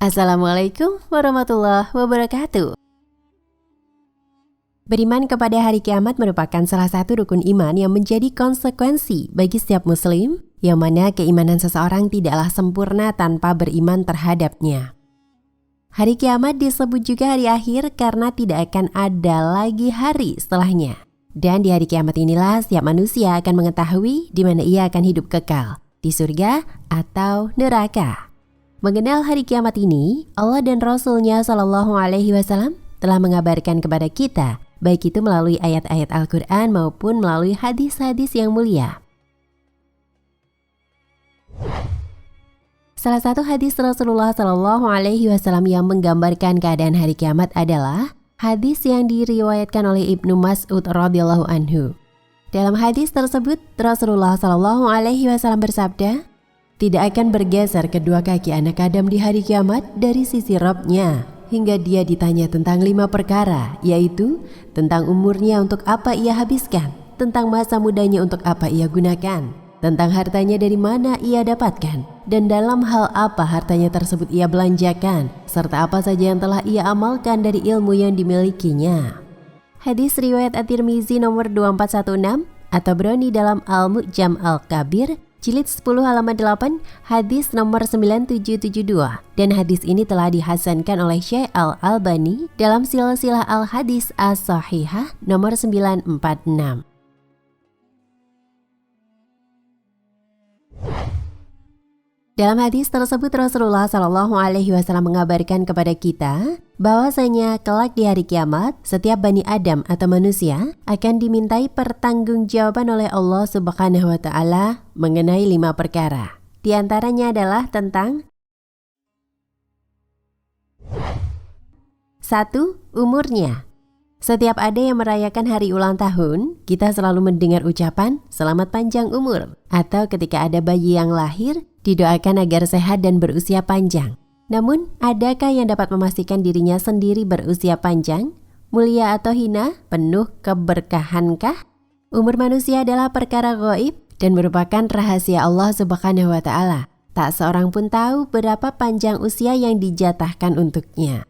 Assalamualaikum warahmatullahi wabarakatuh. Beriman kepada hari kiamat merupakan salah satu rukun iman yang menjadi konsekuensi bagi setiap muslim, yang mana keimanan seseorang tidaklah sempurna tanpa beriman terhadapnya. Hari kiamat disebut juga hari akhir karena tidak akan ada lagi hari setelahnya. Dan di hari kiamat inilah setiap manusia akan mengetahui di mana ia akan hidup kekal, di surga atau neraka. Mengenal hari kiamat ini, Allah dan Rasul-Nya Shallallahu Alaihi Wasallam telah mengabarkan kepada kita, baik itu melalui ayat-ayat Al-Quran maupun melalui hadis-hadis yang mulia. Salah satu hadis Rasulullah Shallallahu Alaihi Wasallam yang menggambarkan keadaan hari kiamat adalah hadis yang diriwayatkan oleh Ibnu Mas'ud radhiyallahu anhu. Dalam hadis tersebut, Rasulullah Shallallahu Alaihi Wasallam bersabda, tidak akan bergeser kedua kaki anak Adam di hari kiamat dari sisi Rabb-nya hingga dia ditanya tentang 5 perkara, yaitu tentang umurnya untuk apa ia habiskan, tentang masa mudanya untuk apa ia gunakan, tentang hartanya dari mana ia dapatkan, dan dalam hal apa hartanya tersebut ia belanjakan, serta apa saja yang telah ia amalkan dari ilmu yang dimilikinya. Hadis riwayat At-Tirmizi nomor 2416 atau Broni dalam Al-Mu'jam Al-Kabir Jilid 10 halaman 8, hadis nomor 9772, dan hadis ini telah dihasankan oleh Syekh Al-Albani dalam Silsilah Al-Hadis As-Sahihah nomor 946. Dalam hadis tersebut Rasulullah Shallallahu Alaihi Wasallam mengabarkan kepada kita bahwasanya kelak di hari kiamat setiap Bani Adam atau manusia akan dimintai pertanggungjawaban oleh Allah Subhanahu Wa Taala mengenai 5 perkara. Di antaranya adalah tentang 1. Umurnya. Setiap ada yang merayakan hari ulang tahun, kita selalu mendengar ucapan selamat panjang umur, atau ketika ada bayi yang lahir, didoakan agar sehat dan berusia panjang. Namun, adakah yang dapat memastikan dirinya sendiri berusia panjang, mulia atau hina, penuh keberkahankah? Umur manusia adalah perkara gaib dan merupakan rahasia Allah Subhanahu wa Ta'ala. Tak seorang pun tahu berapa panjang usia yang dijatahkan untuknya.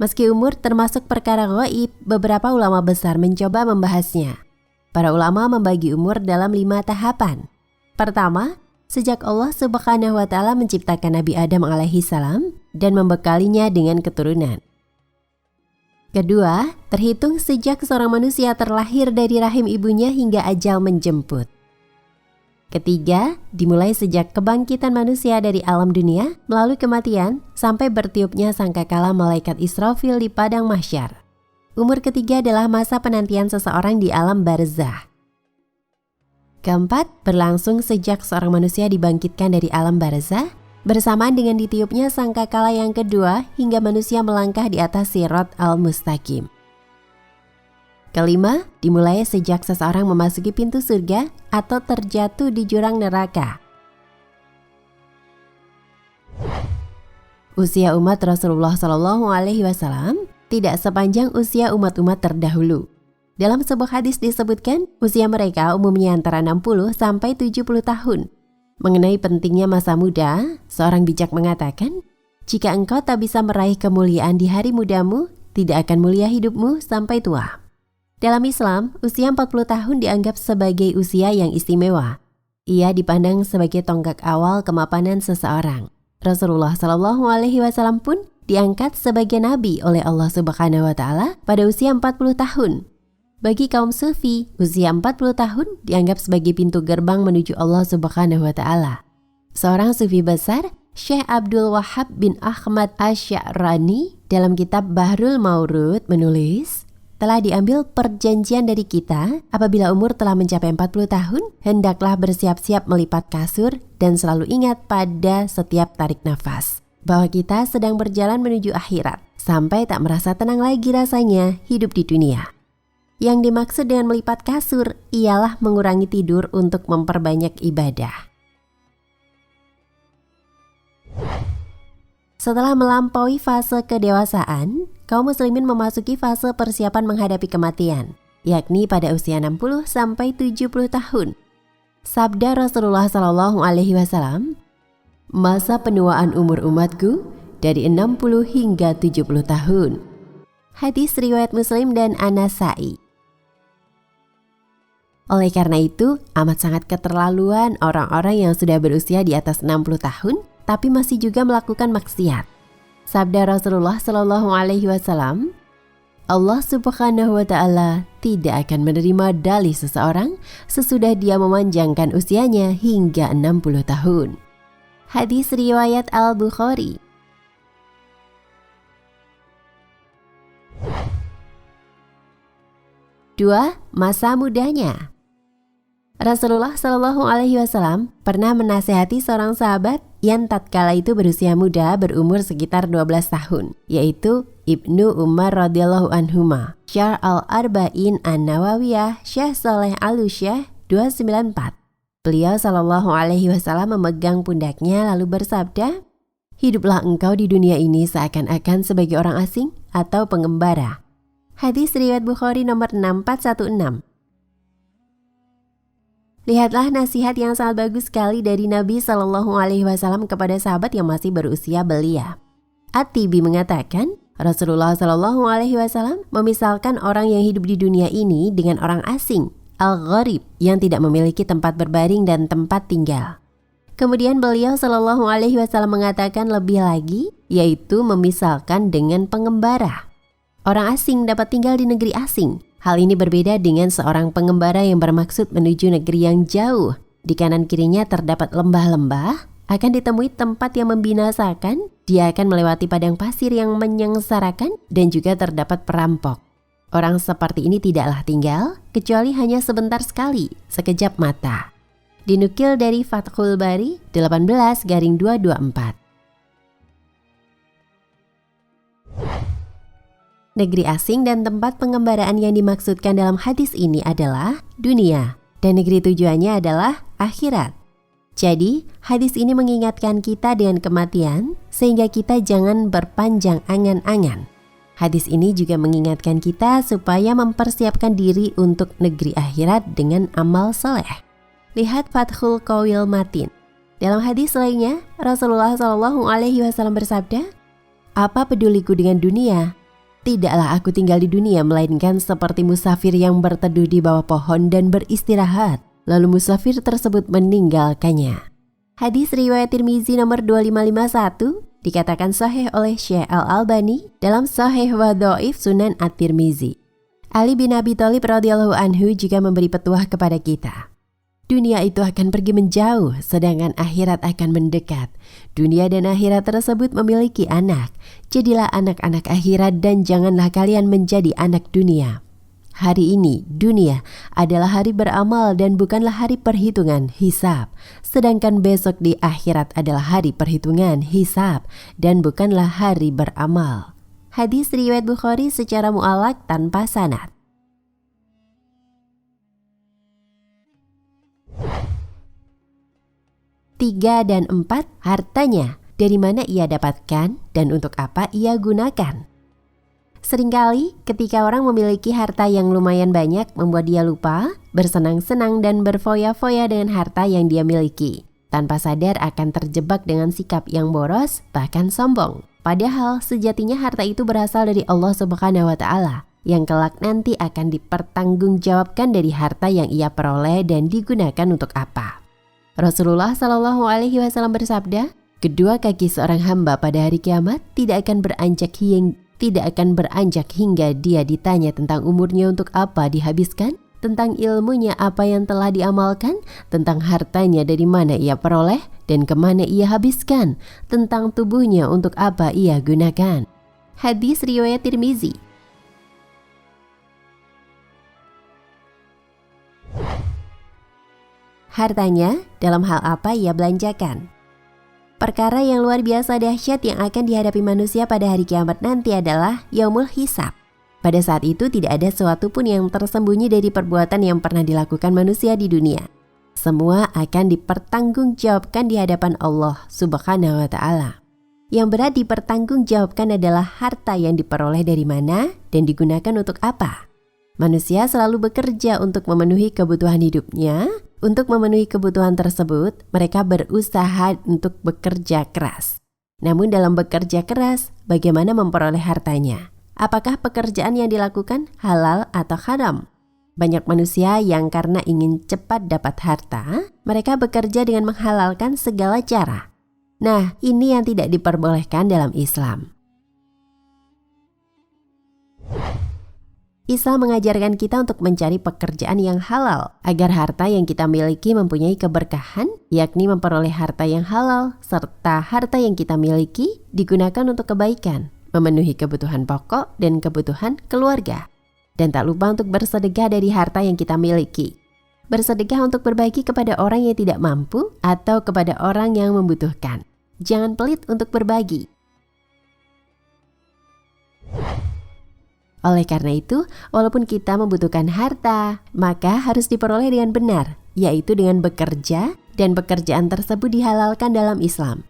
Meski umur termasuk perkara gaib, beberapa ulama besar mencoba membahasnya. Para ulama membagi umur dalam 5 tahapan. Pertama, sejak Allah Subhanahu wa Ta'ala menciptakan Nabi Adam alaihi salam dan membekalinya dengan keturunan. Kedua, terhitung sejak seorang manusia terlahir dari rahim ibunya hingga ajal menjemput. Ketiga, dimulai sejak kebangkitan manusia dari alam dunia melalui kematian sampai bertiupnya sangkakala malaikat Israfil di padang mahsyar. Umur ketiga adalah masa penantian seseorang di alam barzah. Keempat, berlangsung sejak seorang manusia dibangkitkan dari alam barzah bersamaan dengan ditiupnya sangkakala yang kedua hingga manusia melangkah di atas sirat al-mustaqim. Kelima, dimulai sejak seseorang memasuki pintu surga atau terjatuh di jurang neraka. Usia umat Rasulullah Shallallahu Alaihi Wasallam tidak sepanjang usia umat-umat terdahulu. Dalam sebuah hadis disebutkan, usia mereka umumnya antara 60 sampai 70 tahun. Mengenai pentingnya masa muda, seorang bijak mengatakan, jika engkau tak bisa meraih kemuliaan di hari mudamu, tidak akan mulia hidupmu sampai tua. Dalam Islam, usia 40 tahun dianggap sebagai usia yang istimewa. Ia dipandang sebagai tonggak awal kemapanan seseorang. Rasulullah Shallallahu Alaihi Wasallam pun diangkat sebagai nabi oleh Allah Subhanahu wa Ta'ala pada usia 40 tahun. Bagi kaum sufi, usia 40 tahun dianggap sebagai pintu gerbang menuju Allah Subhanahu wa Ta'ala. Seorang sufi besar, Syekh Abdul Wahhab bin Ahmad Asy-Sya'rani dalam kitab Bahrul Maurud menulis, telah diambil perjanjian dari kita apabila umur telah mencapai 40 tahun, hendaklah bersiap-siap melipat kasur dan selalu ingat pada setiap tarik nafas bahwa kita sedang berjalan menuju akhirat, sampai tak merasa tenang lagi rasanya hidup di dunia. Yang dimaksud dengan melipat kasur ialah mengurangi tidur untuk memperbanyak ibadah. Setelah melampaui fase kedewasaan, kaum muslimin memasuki fase persiapan menghadapi kematian, yakni pada usia 60 sampai 70 tahun. Sabda Rasulullah SAW, Masa penuaan umur umatku dari 60 hingga 70 tahun. Hadis riwayat Muslim dan An-Nasa'i. Oleh karena itu, amat sangat keterlaluan orang-orang yang sudah berusia di atas 60 tahun tapi masih juga melakukan maksiat. Sabda Rasulullah Shallallahu Alaihi Wasallam, Allah Subhanahu Wa Taala tidak akan menerima dalih seseorang sesudah dia memanjangkan usianya hingga 60 tahun. Hadis riwayat Al-Bukhari. Dua, masa mudanya. Rasulullah Shallallahu Alaihi Wasallam pernah menasihati seorang sahabat yang tatkala itu berusia muda berumur sekitar 12 tahun, yaitu Ibnu Umar radhiyallahu anhuma. Syarh Al-Arba'in An-Nawawiyah Syekh Saleh Al-Usyah 294. Beliau Shallallahu Alaihi Wasallam memegang pundaknya lalu bersabda, hiduplah engkau di dunia ini seakan-akan sebagai orang asing atau pengembara. Hadis riwayat Bukhari nomor 6416. Lihatlah nasihat yang sangat bagus sekali dari Nabi Shallallahu Alaihi Wasallam kepada sahabat yang masih berusia belia. At-Tibi mengatakan, Rasulullah Shallallahu Alaihi Wasallam memisalkan orang yang hidup di dunia ini dengan orang asing, al-gharib, yang tidak memiliki tempat berbaring dan tempat tinggal. Kemudian beliau Shallallahu Alaihi Wasallam mengatakan lebih lagi, yaitu memisalkan dengan pengembara. Orang asing dapat tinggal di negeri asing. Hal ini berbeda dengan seorang pengembara yang bermaksud menuju negeri yang jauh. Di kanan kirinya terdapat lembah-lembah, akan ditemui tempat yang membinasakan, dia akan melewati padang pasir yang menyengsarakan, dan juga terdapat perampok. Orang seperti ini tidaklah tinggal, kecuali hanya sebentar sekali, sekejap mata. Dinukil dari Fathul Bari 18-224. Negeri asing dan tempat pengembaraan yang dimaksudkan dalam hadis ini adalah dunia, dan negeri tujuannya adalah akhirat. Jadi, hadis ini mengingatkan kita dengan kematian, sehingga kita jangan berpanjang angan-angan. Hadis ini juga mengingatkan kita supaya mempersiapkan diri untuk negeri akhirat dengan amal soleh. Lihat Fathul Qawil Matin. Dalam hadis lainnya, Rasulullah Shallallahu Alaihi Wasallam bersabda, apa peduliku dengan dunia? Tidaklah aku tinggal di dunia melainkan seperti musafir yang berteduh di bawah pohon dan beristirahat, lalu musafir tersebut meninggalkannya. Hadis riwayat Tirmizi nomor 2551 dikatakan sahih oleh Syekh Al-Albani dalam Sahih wa Dhaif Sunan At-Tirmizi. Ali bin Abi Thalib radhiyallahu anhu juga memberi petuah kepada kita. Dunia itu akan pergi menjauh, sedangkan akhirat akan mendekat. Dunia dan akhirat tersebut memiliki anak. Jadilah anak-anak akhirat dan janganlah kalian menjadi anak dunia. Hari ini, dunia adalah hari beramal dan bukanlah hari perhitungan, hisab. Sedangkan besok di akhirat adalah hari perhitungan, hisab, dan bukanlah hari beramal. Hadis riwayat Bukhari secara mu'allaq tanpa sanad. Tiga dan 4, hartanya. Dari mana ia dapatkan dan untuk apa ia gunakan? Seringkali ketika orang memiliki harta yang lumayan banyak membuat dia lupa, bersenang-senang dan berfoya-foya dengan harta yang dia miliki. Tanpa sadar akan terjebak dengan sikap yang boros, bahkan sombong. Padahal sejatinya harta itu berasal dari Allah Subhanahu wa Ta'ala, yang kelak nanti akan dipertanggungjawabkan dari harta yang ia peroleh dan digunakan untuk apa. Rasulullah Shallallahu Alaihi Wasallam bersabda, kedua kaki seorang hamba pada hari kiamat tidak akan beranjak hingga dia ditanya tentang umurnya untuk apa dihabiskan, tentang ilmunya apa yang telah diamalkan, tentang hartanya dari mana ia peroleh dan kemana ia habiskan, tentang tubuhnya untuk apa ia gunakan. Hadis riwayat Tirmizi. Hartanya dalam hal apa ia belanjakan. Perkara yang luar biasa dahsyat yang akan dihadapi manusia pada hari kiamat nanti adalah Yaumul Hisab. Pada saat itu tidak ada sesuatu pun yang tersembunyi dari perbuatan yang pernah dilakukan manusia di dunia. Semua akan dipertanggungjawabkan di hadapan Allah Subhanahu wa Ta'ala. Yang berat dipertanggungjawabkan adalah harta yang diperoleh dari mana dan digunakan untuk apa. Manusia selalu bekerja untuk memenuhi kebutuhan hidupnya, Untuk memenuhi kebutuhan tersebut, mereka berusaha untuk bekerja keras. Namun dalam bekerja keras, bagaimana memperoleh hartanya? Apakah pekerjaan yang dilakukan halal atau haram? Banyak manusia yang karena ingin cepat dapat harta, mereka bekerja dengan menghalalkan segala cara. Nah, ini yang tidak diperbolehkan dalam Islam. Islam mengajarkan kita untuk mencari pekerjaan yang halal agar harta yang kita miliki mempunyai keberkahan, yakni memperoleh harta yang halal, serta harta yang kita miliki digunakan untuk kebaikan, memenuhi kebutuhan pokok dan kebutuhan keluarga. Dan tak lupa untuk bersedekah dari harta yang kita miliki. Bersedekah untuk berbagi kepada orang yang tidak mampu atau kepada orang yang membutuhkan. Jangan pelit untuk berbagi. Oleh karena itu, walaupun kita membutuhkan harta, maka harus diperoleh dengan benar, yaitu dengan bekerja, dan pekerjaan tersebut dihalalkan dalam Islam.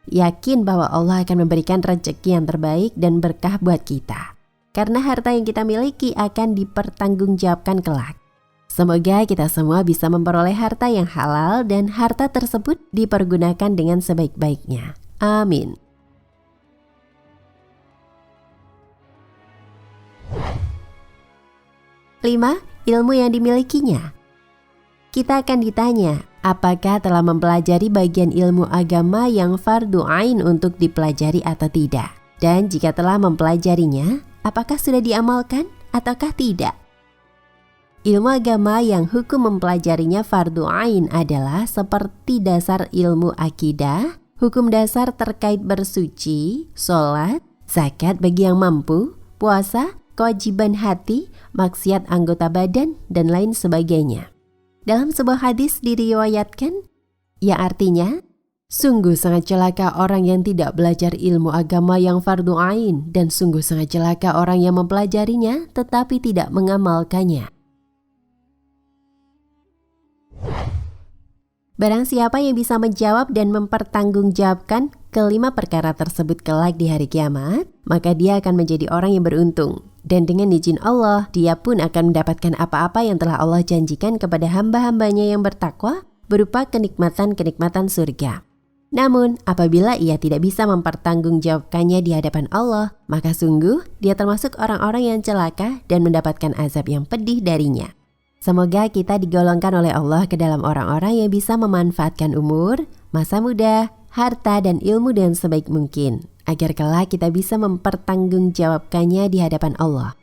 Yakin bahwa Allah akan memberikan rezeki yang terbaik dan berkah buat kita. Karena harta yang kita miliki akan dipertanggungjawabkan kelak. Semoga kita semua bisa memperoleh harta yang halal dan harta tersebut dipergunakan dengan sebaik-baiknya. Amin. Lima, ilmu yang dimilikinya. Kita akan ditanya, apakah telah mempelajari bagian ilmu agama yang fardu ain untuk dipelajari atau tidak? Dan jika telah mempelajarinya, apakah sudah diamalkan ataukah tidak? Ilmu agama yang hukum mempelajarinya fardu ain adalah seperti dasar ilmu akidah, hukum dasar terkait bersuci, sholat, zakat bagi yang mampu, puasa, kewajiban hati, maksiat anggota badan, dan lain sebagainya. Dalam sebuah hadis diriwayatkan, yang artinya, sungguh sangat celaka orang yang tidak belajar ilmu agama yang fardu ain, dan sungguh sangat celaka orang yang mempelajarinya tetapi tidak mengamalkannya. Barang siapa yang bisa menjawab dan mempertanggungjawabkan kelima perkara tersebut kelak di hari kiamat, maka dia akan menjadi orang yang beruntung. Dan dengan izin Allah, dia pun akan mendapatkan apa-apa yang telah Allah janjikan kepada hamba-hambanya yang bertakwa berupa kenikmatan-kenikmatan surga. Namun, apabila ia tidak bisa mempertanggungjawabkannya di hadapan Allah, maka sungguh dia termasuk orang-orang yang celaka dan mendapatkan azab yang pedih darinya. Semoga kita digolongkan oleh Allah ke dalam orang-orang yang bisa memanfaatkan umur, masa muda, harta, dan ilmu dengan sebaik mungkin, agar kelak kita bisa mempertanggungjawabkannya di hadapan Allah.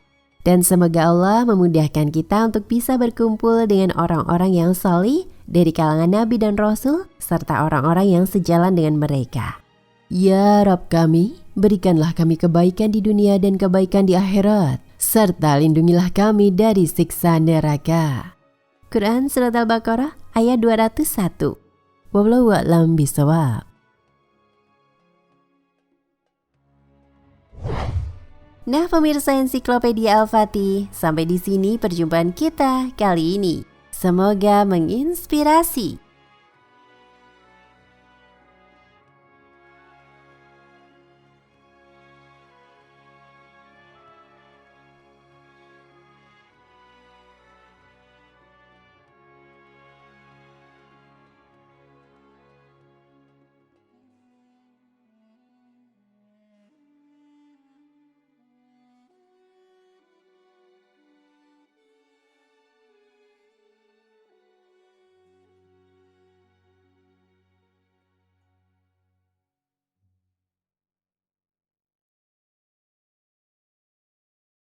Dan semoga Allah memudahkan kita untuk bisa berkumpul dengan orang-orang yang salih dari kalangan Nabi dan Rasul, serta orang-orang yang sejalan dengan mereka. Ya Rabb kami, berikanlah kami kebaikan di dunia dan kebaikan di akhirat, serta lindungilah kami dari siksa neraka. Quran Surat Al-Baqarah ayat 201. Wallahu a'lam bishawab. Nah pemirsa Ensiklopedia Al-Fatih, sampai di sini perjumpaan kita kali ini. Semoga menginspirasi.